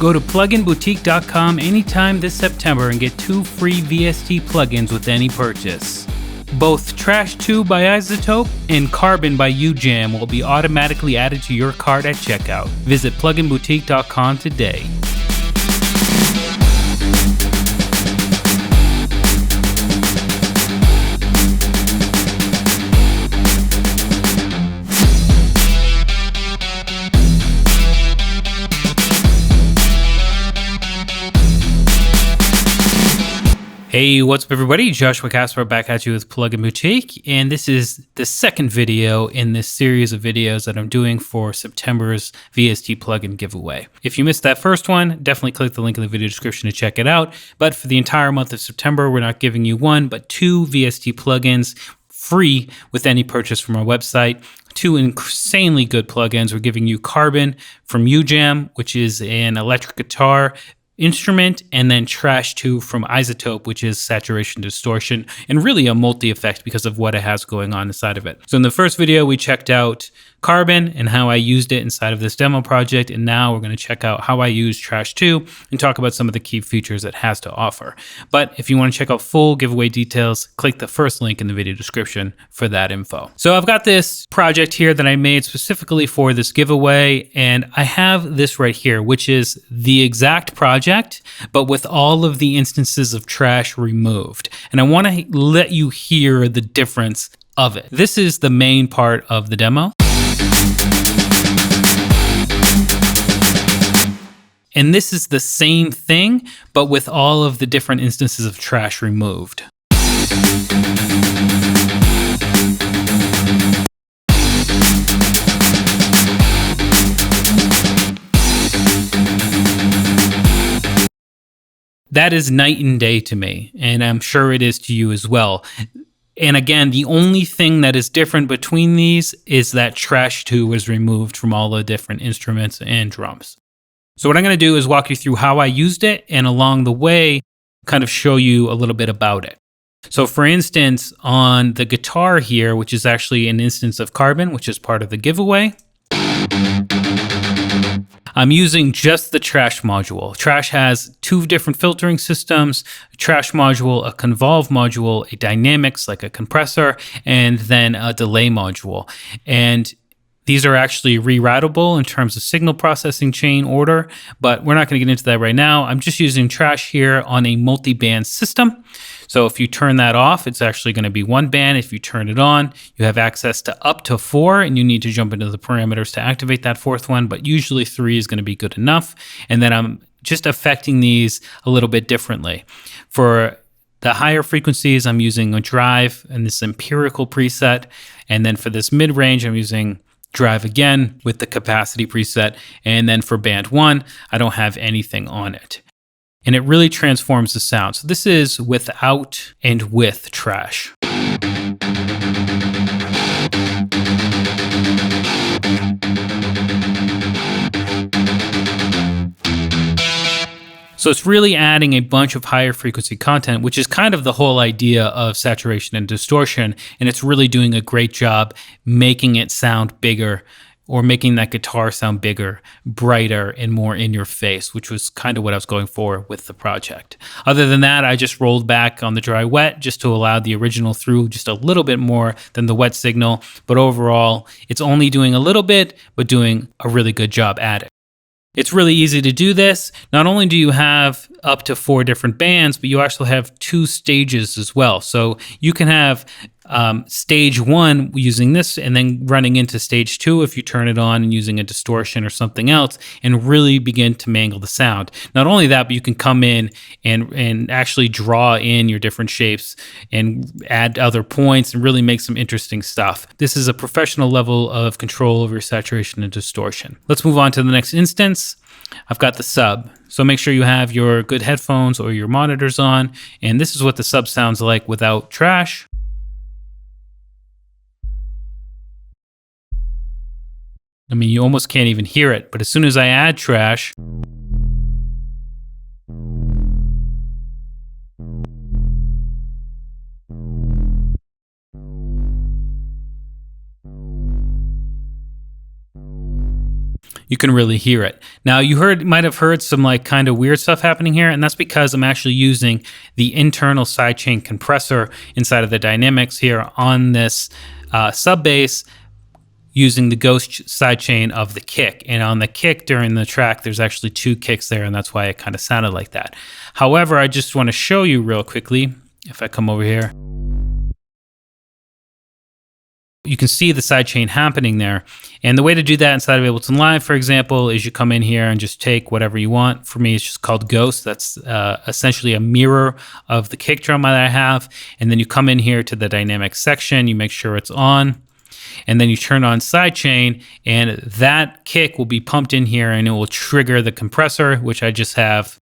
Go to pluginboutique.com anytime this September and get 2 free VST plugins with any purchase. Both Trash 2 by iZotope and Carbon by UJAM will be automatically added to your cart at checkout. Visit pluginboutique.com today. Hey, what's up everybody? Joshua Casper back at you with Plugin Boutique, and this is the second video in this series of videos that I'm doing for September's VST plugin giveaway. If you missed that first one, definitely click the link in the video description to check it out. But for the entire month of September, we're not giving you one, but 2 VST plugins free with any purchase from our website. 2 insanely good plugins. We're giving you Carbon from UJAM, which is an electric guitar instrument, and then Trash 2 from iZotope, which is saturation, distortion, and really a multi-effect because of what it has going on inside of it. So in the first video, we checked out Carbon and how I used it inside of this demo project, and now we're going to check out how I use Trash 2 and talk about some of the key features it has to offer. But if you want to check out full giveaway details, click the first link in the video description for that info. So I've got this project here that I made specifically for this giveaway, and I have this right here, which is the exact project, but with all of the instances of trash removed. And I want to let you hear the difference of it. This is the main part of the demo. And this is the same thing, but with all of the different instances of trash removed. That is night and day to me, and I'm sure it is to you as well. And again, the only thing that is different between these is that Trash 2 was removed from all the different instruments and drums. So what I'm going to do is walk you through how I used it, and along the way, kind of show you a little bit about it. So for instance, on the guitar here, which is actually an instance of Carbon, which is part of the giveaway, I'm using just the Trash module. Trash has 2 different filtering systems, a Trash module, a convolve module, a dynamics like a compressor, and then a delay module. And these are actually reroutable in terms of signal processing chain order, but we're not going to get into that right now. I'm just using Trash here on a multi-band system. So if you turn that off, it's actually going to be 1 band. If you turn it on, you have access to up to 4, and you need to jump into the parameters to activate that 4th one, but usually 3 is going to be good enough. And then I'm just affecting these a little bit differently. For the higher frequencies, I'm using a drive and this empirical preset. And then for this mid-range, I'm using drive again with the capacity preset. And then for band 1, I don't have anything on it. And it really transforms the sound. So this is without and with Trash. So it's really adding a bunch of higher frequency content, which is kind of the whole idea of saturation and distortion. And it's really doing a great job making it sound bigger, or making that guitar sound bigger, brighter, and more in your face, which was kind of what I was going for with the project. Other than that, I just rolled back on the dry wet just to allow the original through just a little bit more than the wet signal. But overall, it's only doing a little bit, but doing a really good job at it. It's really easy to do this. Not only do you have up to 4 different bands, but you actually have 2 stages as well. So you can have stage 1 using this and then running into stage 2 if you turn it on and using a distortion or something else and really begin to mangle the sound. Not only that, but you can come in and actually draw in your different shapes and add other points and really make some interesting stuff. This is a professional level of control over your saturation and distortion. Let's move on to the next instance. I've got the sub. So make sure you have your good headphones or your monitors on. And this is what the sub sounds like without Trash. I mean, you almost can't even hear it, but as soon as I add Trash, you can really hear it. Now you might have heard some like kind of weird stuff happening here, and that's because I'm actually using the internal sidechain compressor inside of the dynamics here on this sub bass, using the ghost sidechain of the kick. And on the kick during the track, there's actually 2 kicks there, and that's why it kind of sounded like that. However, I just want to show you real quickly, if I come over here, you can see the sidechain happening there. And the way to do that inside of Ableton Live, for example, is you come in here and just take whatever you want. For me, it's just called Ghost. That's essentially a mirror of the kick drum that I have. And then you come in here to the dynamic section, you make sure it's on, and then you turn on sidechain, and that kick will be pumped in here and it will trigger the compressor, which I just have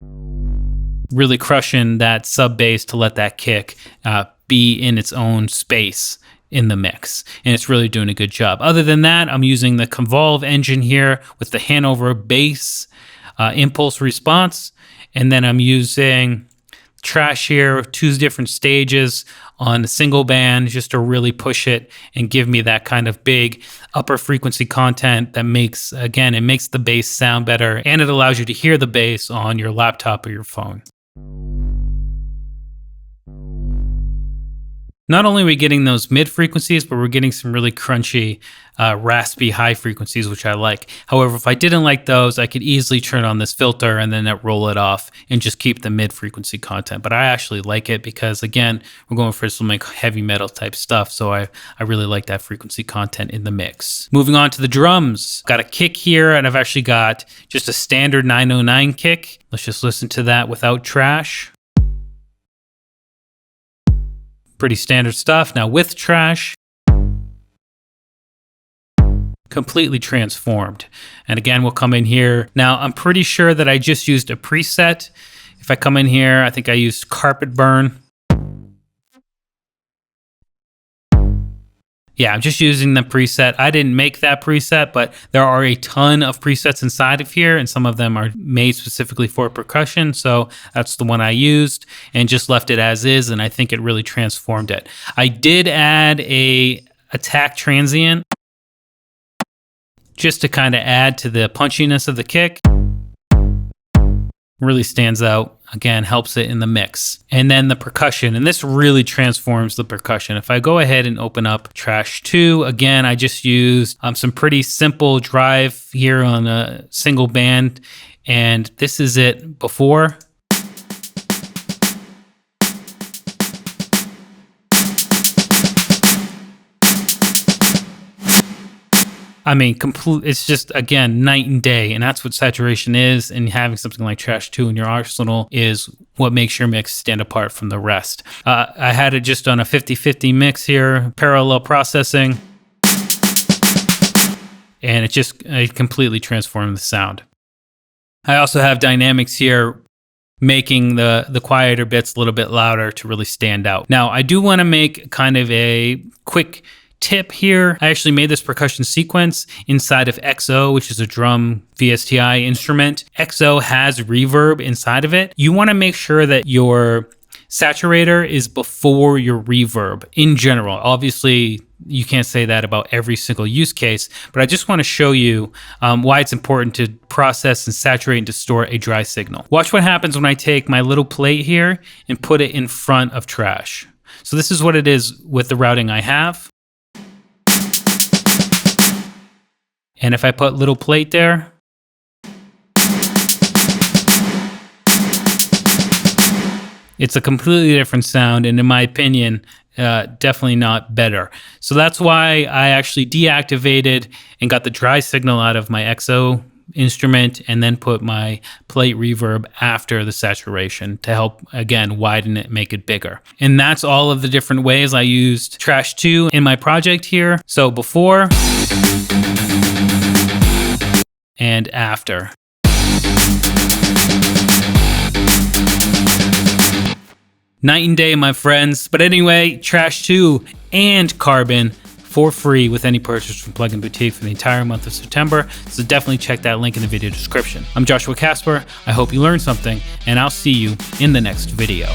really crushing that sub bass to let that kick be in its own space in the mix, and it's really doing a good job. Other than that, I'm using the Convolve engine here with the Hanover bass impulse response, and then I'm using Trash here, 2 different stages on a single band just to really push it and give me that kind of big upper frequency content that makes, again, it makes the bass sound better, and it allows you to hear the bass on your laptop or your phone. Not only are we getting those mid frequencies, but we're getting some really crunchy, raspy high frequencies, which I like. However, if I didn't like those, I could easily turn on this filter and then roll it off and just keep the mid frequency content. But I actually like it because, again, we're going for some like heavy metal type stuff. So I really like that frequency content in the mix. Moving on to the drums. Got a kick here, and I've actually got just a standard 909 kick. Let's just listen to that without trash. Pretty standard stuff. Now with trash, completely transformed. And again, we'll come in here. Now I'm pretty sure that I just used a preset. If I come in here, I think I used Carpet Burn. Yeah, I'm just using the preset. I didn't make that preset, but there are a ton of presets inside of here, and some of them are made specifically for percussion. So that's the one I used and just left it as is, and I think it really transformed it. I did add a attack transient just to kind of add to the punchiness of the kick. Really stands out. Again, helps it in the mix. And then the percussion, and this really transforms the percussion. If I go ahead and open up Trash 2, again, I just used some pretty simple drive here on a single band, and this is it before. I mean, it's just, again, night and day, and that's what saturation is, and having something like Trash 2 in your arsenal is what makes your mix stand apart from the rest. I had it just on a 50-50 mix here, parallel processing, and it completely transformed the sound. I also have dynamics here making the quieter bits a little bit louder to really stand out. Now, I do want to make kind of a quick tip here. I actually made this percussion sequence inside of XO, which is a drum VSTI instrument. XO has reverb inside of it. You want to make sure that your saturator is before your reverb in general. Obviously, you can't say that about every single use case, but I just want to show you why it's important to process and saturate and distort a dry signal. Watch what happens when I take my little plate here and put it in front of trash. So this is what it is with the routing I have. And if I put little plate there, it's a completely different sound, and in my opinion, definitely not better. So that's why I actually deactivated and got the dry signal out of my XO instrument and then put my plate reverb after the saturation to help, again, widen it, make it bigger. And that's all of the different ways I used Trash 2 in my project here. So before and after. Night and day, my friends. But anyway, Trash 2 and Carbon for free with any purchase from Plugin Boutique for the entire month of September. So definitely check that link in the video description. I'm Joshua Casper. I hope you learned something, and I'll see you in the next video.